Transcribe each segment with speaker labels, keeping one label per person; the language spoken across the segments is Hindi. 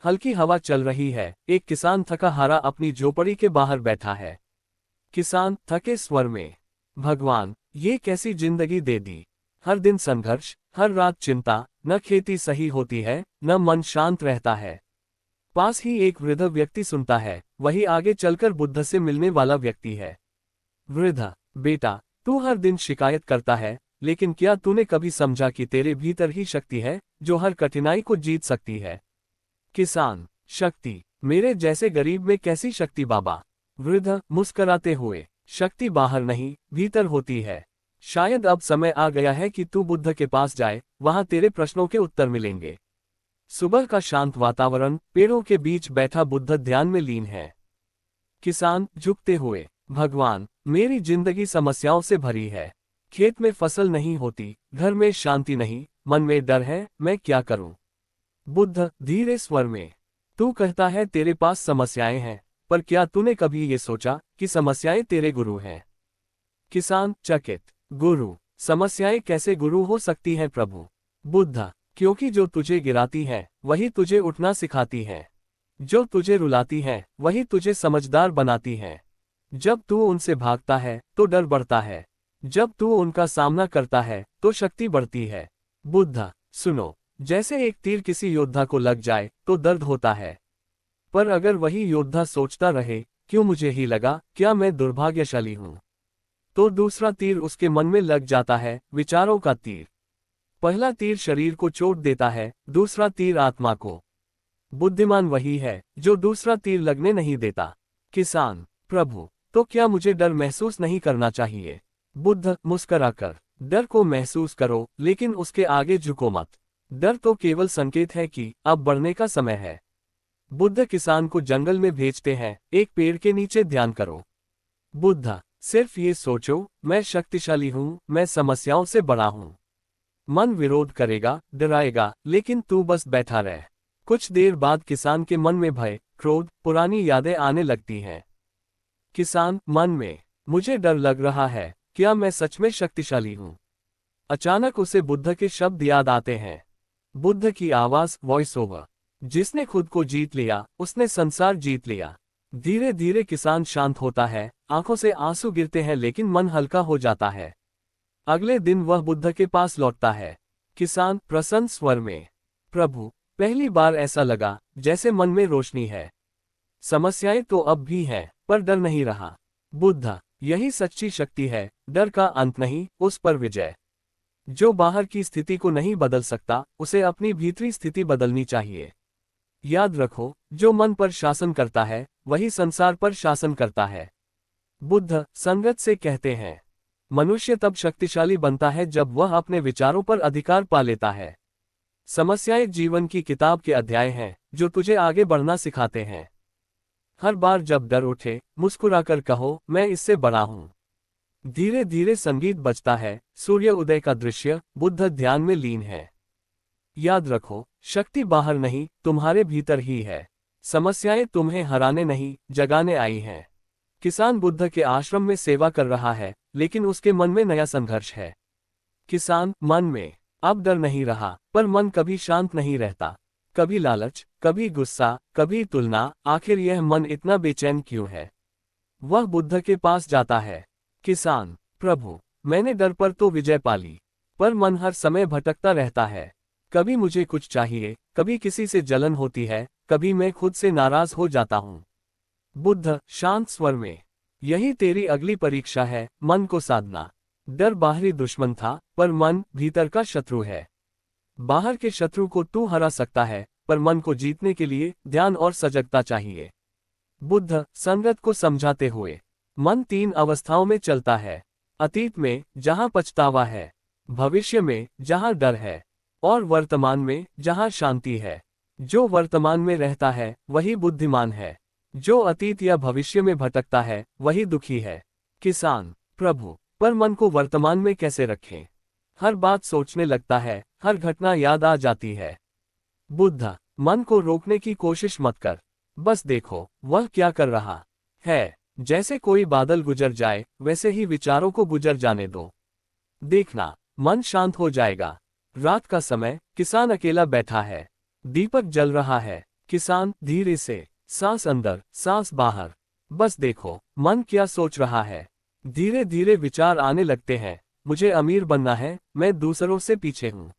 Speaker 1: हल्की हवा चल रही है। एक किसान थका हारा अपनी झोपड़ी के बाहर बैठा है। किसान थके स्वर में, भगवान, ये कैसी जिंदगी दे दी। हर दिन संघर्ष, हर रात चिंता, न खेती सही होती है, न मन शांत रहता है। पास ही एक वृद्ध व्यक्ति सुनता है, वही आगे चलकर बुद्ध से मिलने वाला व्यक्ति है। वृद्ध, बेटा, तू हर दिन शिकायत करता है, लेकिन क्या तूने कभी समझा कि तेरे भीतर ही शक्ति है, जो हर कठिनाई को जीत सकती है। किसान, शक्ति, मेरे जैसे गरीब में कैसी शक्ति बाबा। वृद्ध मुस्कराते हुए, शक्ति बाहर नहीं, भीतर होती है। शायद अब समय आ गया है कि तू बुद्ध के पास जाए, वहां तेरे प्रश्नों के उत्तर मिलेंगे। सुबह का शांत वातावरण, पेड़ों के बीच बैठा बुद्ध ध्यान में लीन है। किसान झुकते हुए, भगवान, मेरी जिंदगी समस्याओं से भरी है। खेत में फसल नहीं होती, घर में शांति नहीं, मन में डर है, मैं क्या करूं। बुद्ध धीरे स्वर में, तू कहता है तेरे पास समस्याएं हैं, पर क्या तूने कभी ये सोचा कि समस्याएं तेरे गुरु हैं। किसान चकित, गुरु, समस्याएं कैसे गुरु हो सकती हैं प्रभु। बुद्ध, क्योंकि जो तुझे गिराती है वही तुझे उठना सिखाती है। जो तुझे रुलाती है वही तुझे समझदार बनाती है। जब तू उनसे भागता है तो डर बढ़ता है, जब तू उनका सामना करता है तो शक्ति बढ़ती है। बुद्ध, सुनो, जैसे एक तीर किसी योद्धा को लग जाए तो दर्द होता है, पर अगर वही योद्धा सोचता रहे, क्यों मुझे ही लगा, क्या मैं दुर्भाग्यशाली हूं, तो दूसरा तीर उसके मन में लग जाता है, विचारों का तीर। पहला तीर शरीर को चोट देता है, दूसरा तीर आत्मा को। बुद्धिमान वही है जो दूसरा तीर लगने नहीं देता। किसान, प्रभु, तो क्या मुझे डर महसूस नहीं करना चाहिए। बुद्ध मुस्कराकर, डर को महसूस करो, लेकिन उसके आगे झुको मत। डर तो केवल संकेत है कि अब बढ़ने का समय है। बुद्ध किसान को जंगल में भेजते हैं, एक पेड़ के नीचे ध्यान करो। बुद्ध, सिर्फ ये सोचो, मैं शक्तिशाली हूँ, मैं समस्याओं से बड़ा हूँ। मन विरोध करेगा, डराएगा, लेकिन तू बस बैठा रह। कुछ देर बाद किसान के मन में भय, क्रोध, पुरानी यादें आने लगती हैं। किसान मन में, मुझे डर लग रहा है, क्या मैं सच में शक्तिशाली हूँ। अचानक उसे बुद्ध के शब्द याद आते हैं। बुद्ध की आवाज, वॉइस ओवर, जिसने खुद को जीत लिया उसने संसार जीत लिया। धीरे धीरे किसान शांत होता है, आंखों से आंसू गिरते हैं, लेकिन मन हल्का हो जाता है। अगले दिन वह बुद्ध के पास लौटता है। किसान प्रसन्न स्वर में, प्रभु, पहली बार ऐसा लगा जैसे मन में रोशनी है। समस्याएं तो अब भी हैं, पर डर नहीं रहा। बुद्ध, यही सच्ची शक्ति है, डर का अंत नहीं, उस पर विजय। जो बाहर की स्थिति को नहीं बदल सकता, उसे अपनी भीतरी स्थिति बदलनी चाहिए। याद रखो, जो मन पर शासन करता है वही संसार पर शासन करता है। बुद्ध संगत से कहते हैं, मनुष्य तब शक्तिशाली बनता है जब वह अपने विचारों पर अधिकार पा लेता है। समस्याएं जीवन की किताब के अध्याय हैं, जो तुझे आगे बढ़ना सिखाते हैं। हर बार जब डर उठे, मुस्कुराकर कहो, मैं इससे बड़ा हूं। धीरे धीरे संगीत बजता है, सूर्य उदय का दृश्य, बुद्ध ध्यान में लीन है। याद रखो, शक्ति बाहर नहीं, तुम्हारे भीतर ही है। समस्याएं तुम्हें हराने नहीं, जगाने आई हैं। किसान बुद्ध के आश्रम में सेवा कर रहा है, लेकिन उसके मन में नया संघर्ष है। किसान मन में, अब डर नहीं रहा, पर मन कभी शांत नहीं रहता। कभी लालच, कभी गुस्सा, कभी तुलना, आखिर यह मन इतना बेचैन क्यों है। वह बुद्ध के पास जाता है। किसान, प्रभु, मैंने डर पर तो विजय पा ली, पर मन हर समय भटकता रहता है। कभी मुझे कुछ चाहिए, कभी किसी से जलन होती है, कभी मैं खुद से नाराज हो जाता हूँ। बुद्ध शांत स्वर में, यही तेरी अगली परीक्षा है, मन को साधना। डर बाहरी दुश्मन था, पर मन भीतर का शत्रु है। बाहर के शत्रु को तू हरा सकता है, पर मन को जीतने के लिए ध्यान और सजगता चाहिए। बुद्ध संगत को समझाते हुए, मन 3 अवस्थाओं में चलता है। अतीत में, जहां पछतावा है, भविष्य में, जहां डर है, और वर्तमान में, जहां शांति है। जो वर्तमान में रहता है वही बुद्धिमान है। जो अतीत या भविष्य में भटकता है वही दुखी है। किसान, प्रभु, पर मन को वर्तमान में कैसे रखें। हर बात सोचने लगता है, हर घटना याद आ जाती है। बुद्ध, मन को रोकने की कोशिश मत कर, बस देखो वह क्या कर रहा है। जैसे कोई बादल गुजर जाए, वैसे ही विचारों को गुजर जाने दो। देखना, मन शांत हो जाएगा। रात का समय, किसान अकेला बैठा है। दीपक जल रहा है। किसान धीरे से, सांस अंदर सांस बाहर। बस देखो मन क्या सोच रहा है। धीरे धीरे विचार आने लगते हैं, मुझे अमीर बनना है, मैं दूसरों से पीछे हूँ।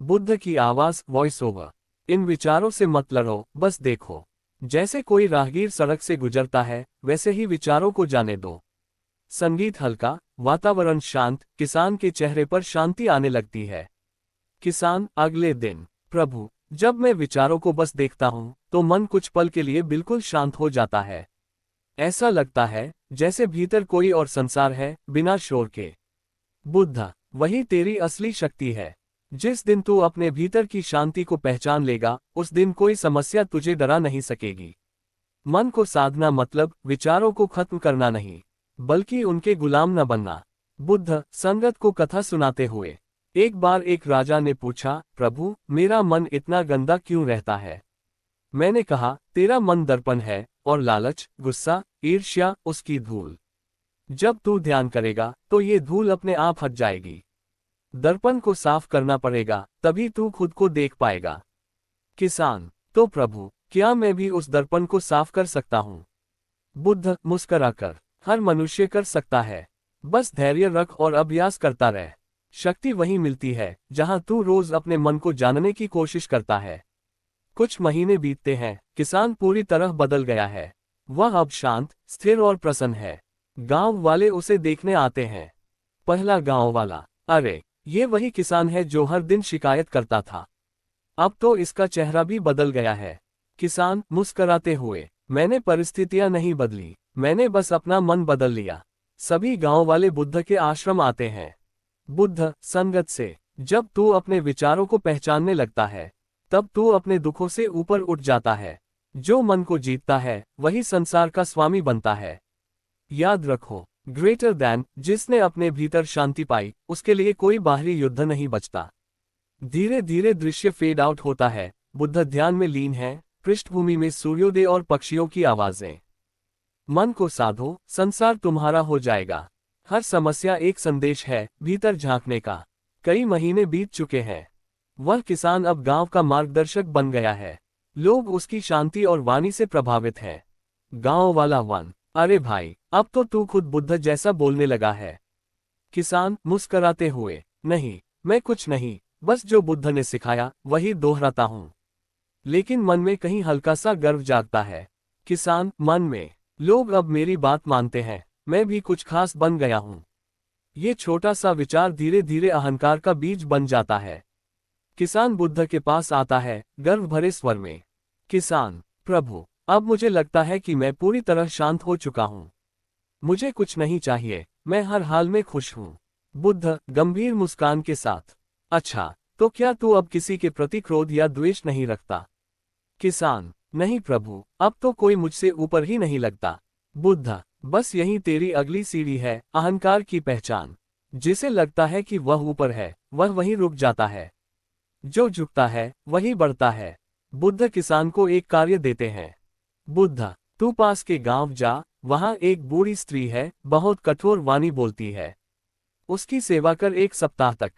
Speaker 1: बुद्ध की आवाज, वॉइस ओवर। इन विचारों से मत लड़ो, बस देखो। जैसे कोई राहगीर सड़क से गुजरता है, वैसे ही विचारों को जाने दो। संगीत हल्का, वातावरण शांत, किसान के चेहरे पर शांति आने लगती है। किसान अगले दिन, प्रभु, जब मैं विचारों को बस देखता हूँ, तो मन कुछ पल के लिए बिल्कुल शांत हो जाता है। ऐसा लगता है जैसे भीतर कोई और संसार है, बिना शोर के। बुद्ध, वही तेरी असली शक्ति है। जिस दिन तू अपने भीतर की शांति को पहचान लेगा, उस दिन कोई समस्या तुझे डरा नहीं सकेगी। मन को साधना मतलब विचारों को खत्म करना नहीं, बल्कि उनके गुलाम न बनना। बुद्ध संगत को कथा सुनाते हुए, एक बार एक राजा ने पूछा, प्रभु, मेरा मन इतना गंदा क्यों रहता है? मैंने कहा, तेरा मन दर्पण है, और लालच, गुस्सा, ईर्ष्या उसकी धूल। जब तू ध्यान करेगा, तो ये धूल अपने आप हट जाएगी। दर्पण को साफ करना पड़ेगा, तभी तू खुद को देख पाएगा। किसान, तो प्रभु, क्या मैं भी उस दर्पण को साफ कर सकता हूँ? बुद्ध मुस्कराकर, हर मनुष्य कर सकता है। बस धैर्य रख और अभ्यास करता रह। शक्ति वहीं मिलती है, जहां तू रोज अपने मन को जानने की कोशिश करता है। कुछ महीने बीतते हैं, किसान पूरी तरह बदल गया है। वह अब शांत, स्थिर और प्रसन्न है। गांव वाले उसे देखने आते हैं। पहला गांव वाला, अरे, ये वही किसान है जो हर दिन शिकायत करता था। अब तो इसका चेहरा भी बदल गया है। किसान मुस्कराते हुए, मैंने परिस्थितियां नहीं बदली, मैंने बस अपना मन बदल लिया। सभी गांव वाले बुद्ध के आश्रम आते हैं। बुद्ध संगत से, जब तू अपने विचारों को पहचानने लगता है, तब तू अपने दुखों से ऊपर उठ जाता है। जो मन को जीतता है, वही संसार का स्वामी बनता है। याद रखो, ग्रेटर दैन, जिसने अपने भीतर शांति पाई, उसके लिए कोई बाहरी युद्ध नहीं बचता। धीरे धीरे दृश्य फेड आउट होता है। बुद्ध ध्यान में लीन है, पृष्ठभूमि में सूर्योदय और पक्षियों की आवाजें। मन को साधो, संसार तुम्हारा हो जाएगा। हर समस्या एक संदेश है, भीतर झांकने का। कई महीने बीत चुके हैं। वह किसान अब गांव का मार्गदर्शक बन गया है। लोग उसकी शांति और वाणी से प्रभावित हैं। गांव वाला वन, अरे भाई, अब तो तू खुद बुद्ध जैसा बोलने लगा है। किसान मुस्कराते हुए, नहीं, मैं कुछ नहीं, बस जो बुद्ध ने सिखाया वही दोहराता हूँ। लेकिन मन में कहीं हल्का सा गर्व जागता है। किसान मन में, लोग अब मेरी बात मानते हैं, मैं भी कुछ खास बन गया हूँ। ये छोटा सा विचार धीरे धीरे अहंकार का बीज बन जाता है। किसान बुद्ध के पास आता है, गर्व भरे स्वर में। किसान, प्रभु, अब मुझे लगता है कि मैं पूरी तरह शांत हो चुका हूँ। मुझे कुछ नहीं चाहिए, मैं हर हाल में खुश हूँ। बुद्ध गंभीर मुस्कान के साथ, अच्छा, तो क्या तू अब किसी के प्रति क्रोध या द्वेष नहीं रखता? किसान, नहीं प्रभु, अब तो कोई मुझसे ऊपर ही नहीं लगता। बुद्ध, बस यही तेरी अगली सीढ़ी है, अहंकार की पहचान। जिसे लगता है कि वह ऊपर है, वह वहीं रुक जाता है। जो झुकता है, वही बढ़ता है। बुद्ध किसान को एक कार्य देते हैं। बुद्ध, तू पास के गांव जा, वहां एक बूढ़ी स्त्री है, बहुत कठोर वाणी बोलती है। उसकी सेवा कर 1 सप्ताह तक।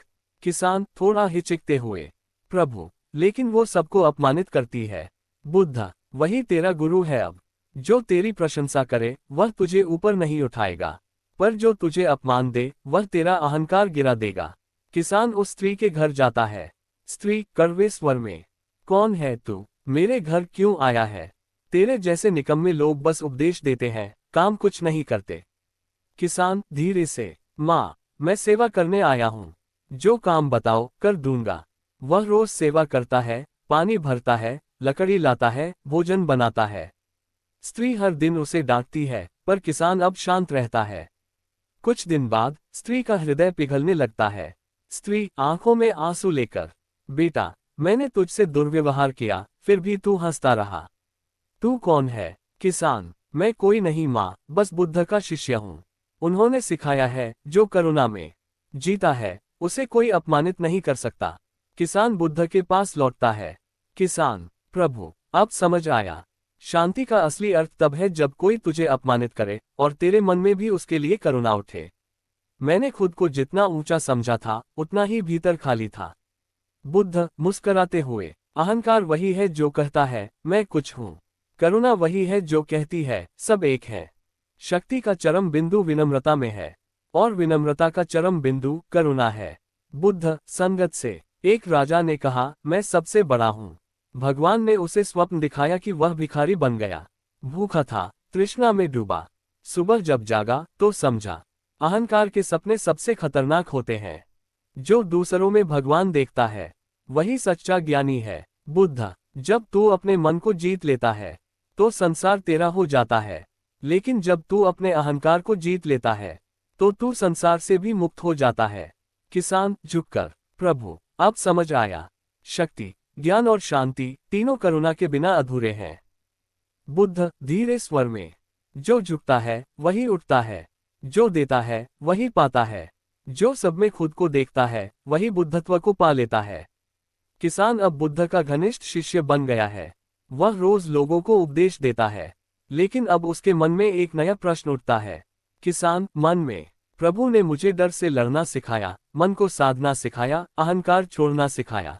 Speaker 1: किसान थोड़ा हिचकते हुए, प्रभु, लेकिन वो सबको अपमानित करती है। बुद्ध, वही तेरा गुरु है अब। जो तेरी प्रशंसा करे, वह तुझे ऊपर नहीं उठाएगा, पर जो तुझे अपमान दे, वह तेरा अहंकार गिरा देगा। किसान उस स्त्री के घर जाता है। स्त्री कड़वे स्वर में, कौन है तू? मेरे घर क्यों आया है? तेरे जैसे निकम्मे लोग बस उपदेश देते हैं, काम कुछ नहीं करते। किसान धीरे से, माँ, मैं सेवा करने आया हूँ। जो काम बताओ, कर दूंगा। वह रोज सेवा करता है, पानी भरता है, लकड़ी लाता है, भोजन बनाता है। स्त्री हर दिन उसे डांटती है, पर किसान अब शांत रहता है। कुछ दिन बाद स्त्री का हृदय पिघलने लगता है। स्त्री आंखों में आंसू लेकर, बेटा, मैंने तुझसे दुर्व्यवहार किया, फिर भी तू हंसता रहा। तू कौन है? किसान, मैं कोई नहीं माँ, बस बुद्ध का शिष्य हूँ। उन्होंने सिखाया है, जो करुणा में जीता है, उसे कोई अपमानित नहीं कर सकता। किसान बुद्ध के पास लौटता है। किसान, प्रभु, अब समझ आया। शांति का असली अर्थ तब है जब कोई तुझे अपमानित करे, और तेरे मन में भी उसके लिए करुणा उठे। मैंने खुद को जितना ऊंचा समझा था, उतना ही भीतर खाली था। बुद्ध मुस्कराते हुए, अहंकार वही है जो कहता है मैं कुछ हूँ। करुणा वही है जो कहती है सब एक है। शक्ति का चरम बिंदु विनम्रता में है और विनम्रता का चरम बिंदु करुणा है। बुद्ध संगत से एक राजा ने कहा मैं सबसे बड़ा हूँ। भगवान ने उसे स्वप्न दिखाया कि वह भिखारी बन गया, भूखा था, तृष्णा में डूबा। सुबह जब जागा तो समझा अहंकार के सपने सबसे खतरनाक होते हैं। जो दूसरों में भगवान देखता है वही सच्चा ज्ञानी है। बुद्ध जब तू अपने मन को जीत लेता है तो संसार तेरा हो जाता है, लेकिन जब तू अपने अहंकार को जीत लेता है तो तू संसार से भी मुक्त हो जाता है। किसान झुककर प्रभु अब समझ आया, शक्ति, ज्ञान और शांति तीनों करुणा के बिना अधूरे हैं। बुद्ध धीरे स्वर में, जो झुकता है वही उठता है, जो देता है वही पाता है, जो सब में खुद को देखता है वही बुद्धत्व को पा लेता है। किसान अब बुद्ध का घनिष्ठ शिष्य बन गया है। वह रोज लोगों को उपदेश देता है, लेकिन अब उसके मन में एक नया प्रश्न उठता है। किसान मन में, प्रभु ने मुझे डर से लड़ना सिखाया, मन को साधना सिखाया, अहंकार छोड़ना सिखाया,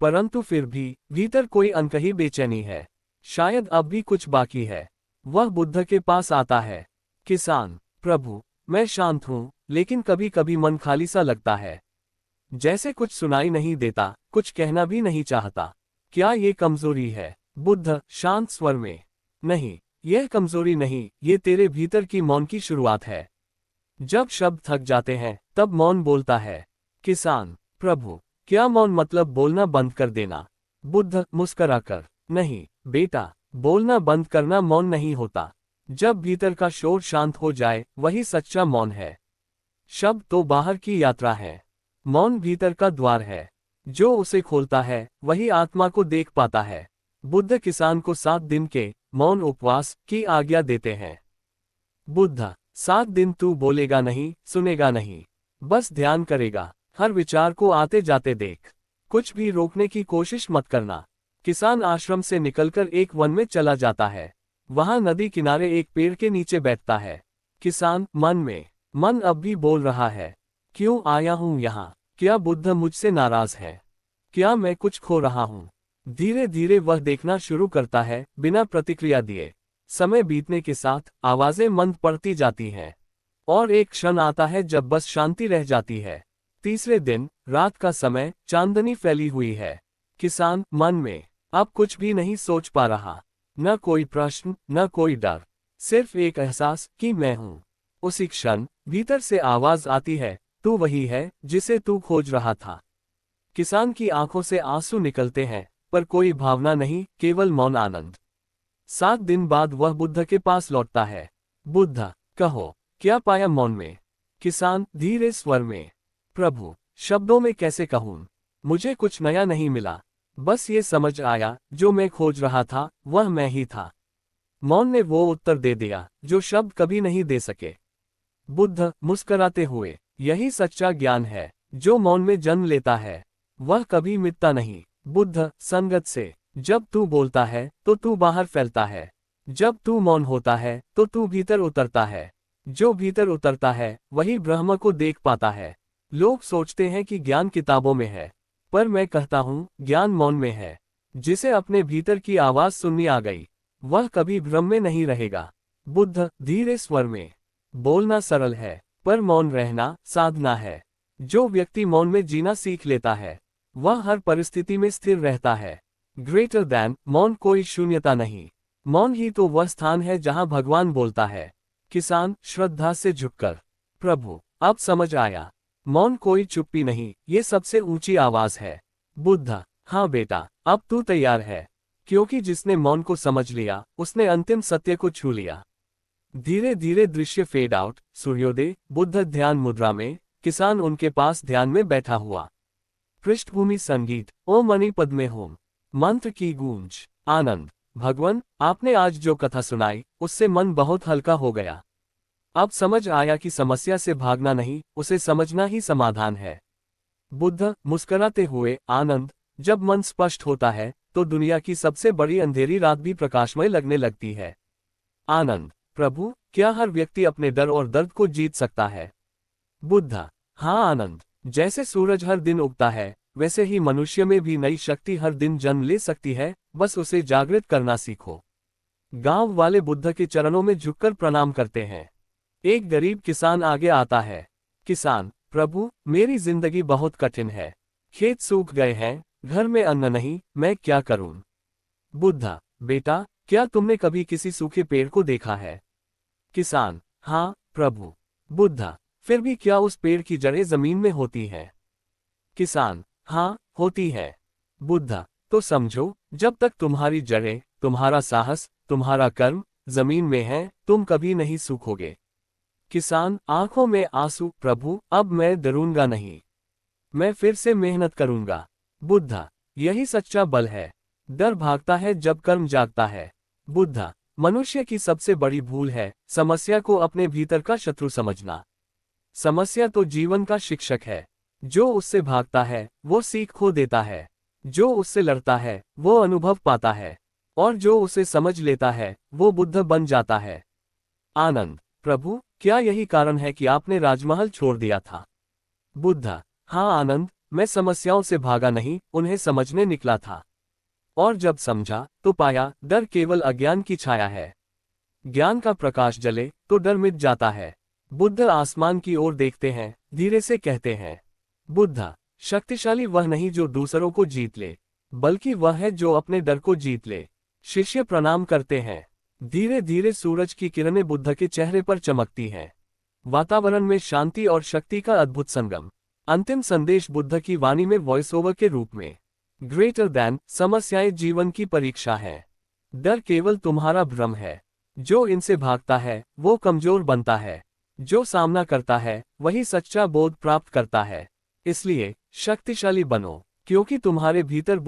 Speaker 1: परंतु फिर भी भीतर कोई अनकही बेचैनी है। शायद अब भी कुछ बाकी है। वह बुद्ध के पास आता है। किसान प्रभु मैं शांत हूँ, लेकिन कभी कभी मन खाली सा लगता है, जैसे कुछ सुनाई नहीं देता, कुछ कहना भी नहीं चाहता। क्या ये कमजोरी है? बुद्ध शांत स्वर में, नहीं, यह कमजोरी नहीं, ये तेरे भीतर की मौन की शुरुआत है। जब शब्द थक जाते हैं तब मौन बोलता है। किसान प्रभु क्या मौन मतलब बोलना बंद कर देना? बुद्ध मुस्कराकर, नहीं बेटा, बोलना बंद करना मौन नहीं होता। जब भीतर का शोर शांत हो जाए वही सच्चा मौन है। शब्द तो बाहर की यात्रा है, मौन भीतर का द्वार है। जो उसे खोलता है वही आत्मा को देख पाता है। बुद्ध किसान को 7 दिन के मौन उपवास की आज्ञा देते हैं। बुद्ध 7 दिन तू बोलेगा नहीं, सुनेगा नहीं, बस ध्यान करेगा। हर विचार को आते जाते देख, कुछ भी रोकने की कोशिश मत करना। किसान आश्रम से निकलकर एक वन में चला जाता है। वहां नदी किनारे एक पेड़ के नीचे बैठता है। किसान मन में, मन अब भी बोल रहा है, क्यों आया हूं यहाँ? क्या बुद्ध मुझसे नाराज है? क्या मैं कुछ खो रहा हूँ? धीरे धीरे वह देखना शुरू करता है, बिना प्रतिक्रिया दिए। समय बीतने के साथ आवाजें मंद पड़ती जाती हैं और एक क्षण आता है जब बस शांति रह जाती है। तीसरे दिन रात का समय, चांदनी फैली हुई है। किसान मन में अब कुछ भी नहीं सोच पा रहा, न कोई प्रश्न, न कोई डर, सिर्फ एक एहसास कि मैं हूँ। उसी क्षण भीतर से आवाज आती है, तू वही है जिसे तू खोज रहा था। किसान की आंखों से आंसू निकलते हैं, पर कोई भावना नहीं, केवल मौन आनंद। 7 दिन बाद वह बुद्ध के पास लौटता है। बुद्ध कहो, क्या पाया मौन में? किसान धीरे स्वर में, प्रभु शब्दों में कैसे कहूँ, मुझे कुछ नया नहीं मिला, बस ये समझ आया जो मैं खोज रहा था वह मैं ही था। मौन ने वो उत्तर दे दिया जो शब्द कभी नहीं दे सके। बुद्ध मुस्कराते हुए, यही सच्चा ज्ञान है जो मौन में जन्म लेता है, वह कभी मिटता नहीं। बुद्ध संगत से, जब तू बोलता है तो तू बाहर फैलता है, जब तू मौन होता है तो तू भीतर उतरता है। जो भीतर उतरता है वही ब्रह्म को देख पाता है। लोग सोचते हैं कि ज्ञान किताबों में है, पर मैं कहता हूँ ज्ञान मौन में है। जिसे अपने भीतर की आवाज सुननी आ गई वह कभी भ्रम में नहीं रहेगा। बुद्ध धीरे स्वर में, बोलना सरल है पर मौन रहना साधना है। जो व्यक्ति मौन में जीना सीख लेता है वह हर परिस्थिति में स्थिर रहता है। ग्रेटर दैन मौन कोई शून्यता नहीं, मौन ही तो वह स्थान है जहाँ भगवान बोलता है। किसान श्रद्धा से झुककर, प्रभु अब समझ आया, मौन कोई चुप्पी नहीं, ये सबसे ऊंची आवाज है। बुद्ध हाँ बेटा, अब तू तैयार है, क्योंकि जिसने मौन को समझ लिया उसने अंतिम सत्य को छू लिया। धीरे धीरे दृश्य फेड आउट, सूर्योदय, बुद्ध ध्यान मुद्रा में, किसान उनके पास ध्यान में बैठा हुआ। पृष्ठभूमि संगीत, ओम मणि पद्मे होम, मंत्र की गूंज, आनंद। भगवान आपने आज जो कथा सुनाई उससे मन बहुत हल्का हो गया। अब समझ आया कि समस्या से भागना नहीं, उसे समझना ही समाधान है। बुद्ध मुस्कुराते हुए, आनंद, जब मन स्पष्ट होता है तो दुनिया की सबसे बड़ी अंधेरी रात भी प्रकाशमय लगने लगती है। आनंद, प्रभु क्या हर व्यक्ति अपने डर और दर्द को जीत सकता है? बुद्ध हाँ आनंद, जैसे सूरज हर दिन उगता है वैसे ही मनुष्य में भी नई शक्ति हर दिन जन्म ले सकती है, बस उसे जागृत करना सीखो। गांव वाले बुद्ध के चरणों में झुककर प्रणाम करते हैं। एक गरीब किसान आगे आता है। किसान, प्रभु, मेरी जिंदगी बहुत कठिन है। खेत सूख गए हैं, घर में अन्न नहीं, मैं क्या करूं? बुद्ध, बेटा, क्या तुमने कभी किसी सूखे पेड़ को देखा है? किसान, हाँ प्रभु। बुद्ध, फिर भी क्या उस पेड़ की जड़ें जमीन में होती हैं? किसान, हाँ, होती है। बुद्ध, तो समझो, जब तक तुम्हारी जड़ें, तुम्हारा साहस, तुम्हारा कर्म जमीन में है, तुम कभी नहीं सूखोगे। किसान, आंखों में आंसू, प्रभु, अब मैं डरूंगा नहीं। मैं फिर से मेहनत करूंगा। बुद्ध, यही सच्चा बल है। डर भागता है जब कर्म जागता है। बुद्ध, मनुष्य की सबसे बड़ी भूल है समस्या को अपने भीतर का शत्रु समझना। समस्या तो जीवन का शिक्षक है। जो उससे भागता है वो सीख खो देता है, जो उससे लड़ता है वो अनुभव पाता है, और जो उसे समझ लेता है वो बुद्ध बन जाता है। आनंद, प्रभु, क्या यही कारण है कि आपने राजमहल छोड़ दिया था? बुद्ध, हाँ आनंद, मैं समस्याओं से भागा नहीं, उन्हें समझने निकला था। और जब समझा तो पाया डर केवल अज्ञान की छाया है। ज्ञान का प्रकाश जले तो डर मिट जाता है। बुद्ध आसमान की ओर देखते हैं, धीरे से कहते हैं, बुद्ध, शक्तिशाली वह नहीं जो दूसरों को जीत ले, बल्कि वह है जो अपने डर को जीत ले। शिष्य प्रणाम करते हैं। धीरे धीरे सूरज की किरणें बुद्ध के चेहरे पर चमकती हैं। वातावरण में शांति और शक्ति का अद्भुत संगम। अंतिम संदेश बुद्ध की वाणी में वॉइस ओवर के रूप में। ग्रेटर दैन, समस्याएं जीवन की परीक्षा है। डर केवल तुम्हारा भ्रम है। जो इनसे भागता है वो कमजोर बनता है। जो सामना करता है वही सच्चा बोध प्राप्त करता है। इसलिए शक्तिशाली बनो, क्योंकि तुम्हारे भीतर